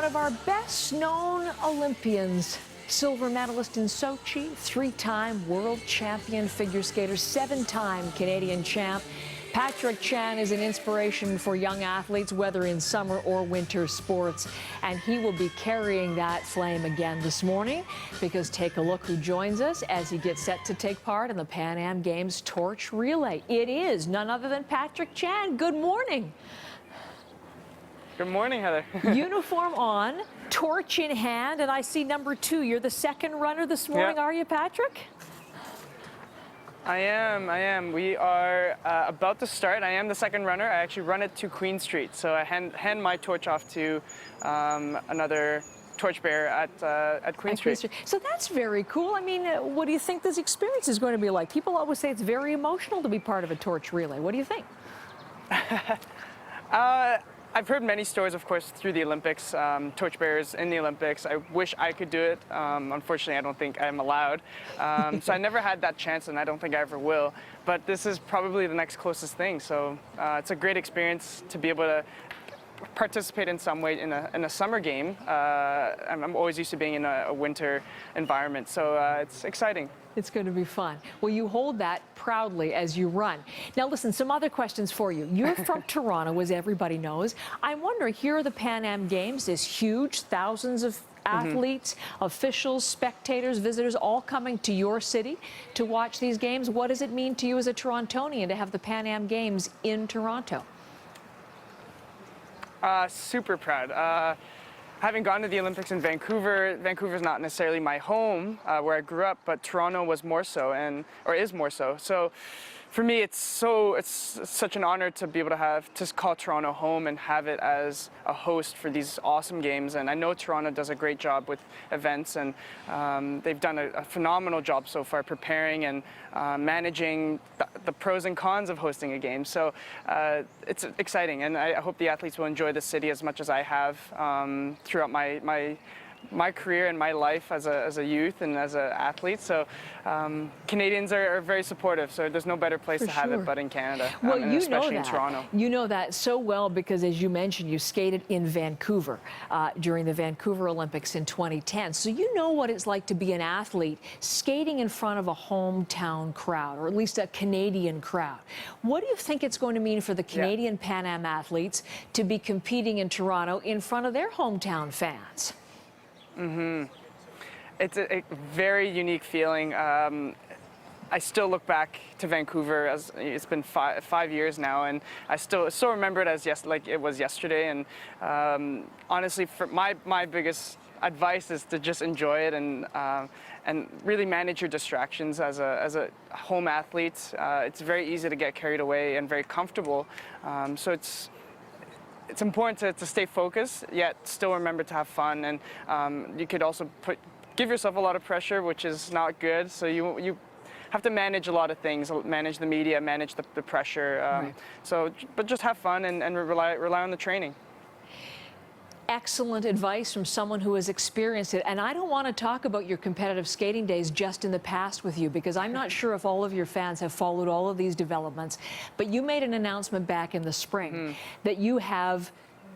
of our best-known Olympians. Silver medalist in Sochi, three-time world champion figure skater, seven-time Canadian champ. Patrick Chan is an inspiration for young athletes, whether in summer or winter sports. And he will be carrying that flame again this morning, because take a look who joins us as he gets set to take part in the Pan Am Games torch relay. It is none other than Patrick Chan. Good morning. Good morning, Heather. Uniform on, torch in hand, and I see number 2. You're the second runner this morning, Are you, Patrick? I am. We are about to start. I am the second runner. I actually run it to Queen Street, so I hand my torch off to another torchbearer at Queen Street. So that's very cool. I mean, what do you think this experience is going to be like? People always say it's very emotional to be part of a torch relay. What do you think? I've heard many stories, of course, through the Olympics, torchbearers in the Olympics. I wish I could do it. Unfortunately, I don't think I'm allowed. So I never had that chance, and I don't think I ever will. But this is probably the next closest thing. So it's a great experience to be able to participate in some way in a summer game. I'm always used to being in a winter environment, so it's exciting. It's going to be fun. Well, you hold that proudly as you run. Now, listen, some other questions for you. You're from Toronto, as everybody knows. I'm wondering, here are the Pan Am Games, this huge, thousands of athletes, officials, spectators, visitors, all coming to your city to watch these games. What does it mean to you as a Torontonian to have the Pan Am Games in Toronto? Super proud. Having gone to the Olympics in Vancouver, Vancouver's not necessarily my home where I grew up, but Toronto was more so, or is more so. So for me, it's such an honor to be able to call Toronto home and have it as a host for these awesome games. And I know Toronto does a great job with events, and they've done a phenomenal job so far preparing and managing the pros and cons of hosting a game. So it's exciting, and I hope the athletes will enjoy the city as much as I have throughout my career and my life as a youth and as an athlete. So Canadians are very supportive, so there's no better place to have it but in Canada, well, and especially in Toronto. You know that so well because, as you mentioned, you skated in Vancouver during the Vancouver Olympics in 2010. So you know what it's like to be an athlete skating in front of a hometown crowd, or at least a Canadian crowd. What do you think it's going to mean for the Canadian Pan Am athletes to be competing in Toronto in front of their hometown fans? It's a very unique feeling. I still look back to Vancouver as it's been five years now, and I still remember it as like it was yesterday. And honestly, for my biggest advice is to just enjoy it and really manage your distractions as a home athlete. It's very easy to get carried away and very comfortable. So it's important to stay focused, yet still remember to have fun. And you could also give yourself a lot of pressure, which is not good. So you have to manage a lot of things, manage the media, manage the pressure. But just have fun and rely on the training. Excellent advice from someone who has experienced it. And I don't want to talk about your competitive skating days just in the past with you, because I'm not sure if all of your fans have followed all of these developments. But you made an announcement back in the spring that you have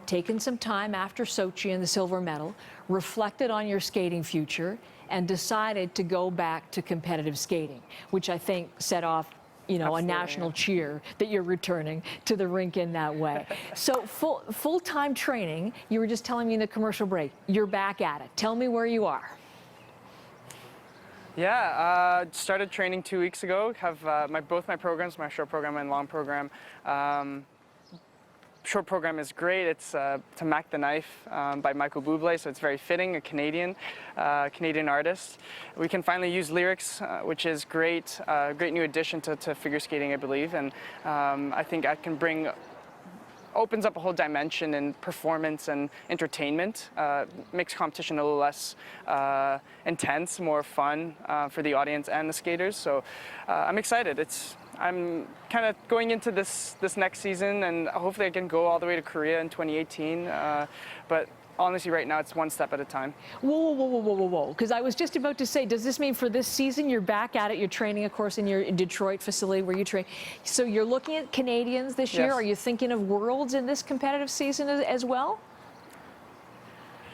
taken some time after Sochi and the silver medal, reflected on your skating future, and decided to go back to competitive skating, which I think set off a national cheer that you're returning to the rink in that way. So full-time training, you were just telling me in the commercial break, you're back at it. Tell me where you are. Yeah, started training 2 weeks ago. Have both my programs, my short program and long program. Short program is great. It's To Mac the Knife by Michael Bublé, so it's very fitting, a Canadian artist. We can finally use lyrics, which is great, great new addition to figure skating, I believe, and I think I can opens up a whole dimension in performance and entertainment, makes competition a little less intense, more fun for the audience and the skaters, so I'm excited. I'm kind of going into this next season, and hopefully I can go all the way to Korea in 2018. But honestly, right now it's one step at a time. Whoa. Because I was just about to say, does this mean for this season you're back at it? You're training, of course, in your Detroit facility where you train. So you're looking at Canadians this year. Yes. Are you thinking of worlds in this competitive season as well?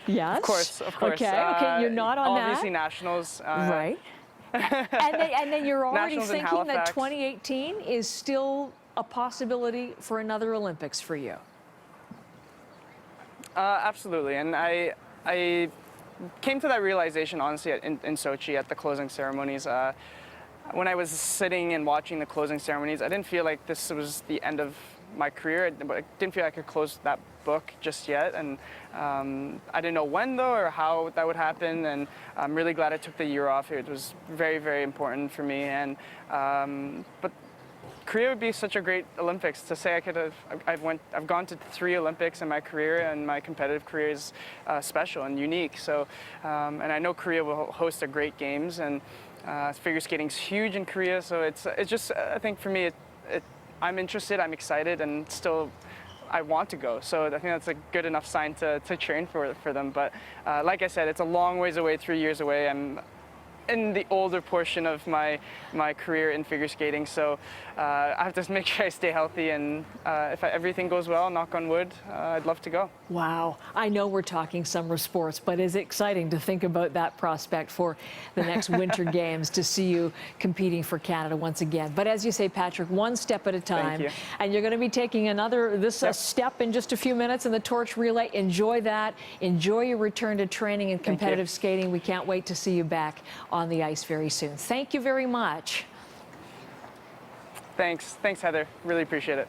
Yes. Of course, of course. Okay, you're not on obviously that. nationals. Right. And then you're already Nationals in thinking that Halifax. 2018 is still a possibility for another Olympics for you. Absolutely, and I came to that realization honestly in Sochi at the closing ceremonies. When I was sitting and watching the closing ceremonies, I didn't feel like this was the end of my career. I didn't feel like I could close that book just yet, and I didn't know when though or how that would happen. And I'm really glad I took the year off. It was very, very important for me. And but Korea would be such a great Olympics. To say I could have, I've gone to 3 Olympics in my career, and my competitive career is special and unique. So, and I know Korea will host a great games, and figure skating's huge in Korea. So it's just, I think for me, I'm interested, I'm excited, and still I want to go. So I think that's a good enough sign to train for them. But like I said, it's a long ways away, 3 years away. I'm in the older portion of my career in figure skating, so I have to make sure I stay healthy, and if everything goes well, knock on wood, I'd love to go. Wow. I know we're talking summer sports, but it's exciting to think about that prospect for the next Winter Games, to see you competing for Canada once again. But as you say, Patrick, one step at a time. Thank you. And you're going to be taking this step in just a few minutes in the torch relay. Enjoy that. Enjoy your return to training and competitive skating. We can't wait to see you back on the ice very soon. Thank you very much. Thanks, Heather. Really appreciate it.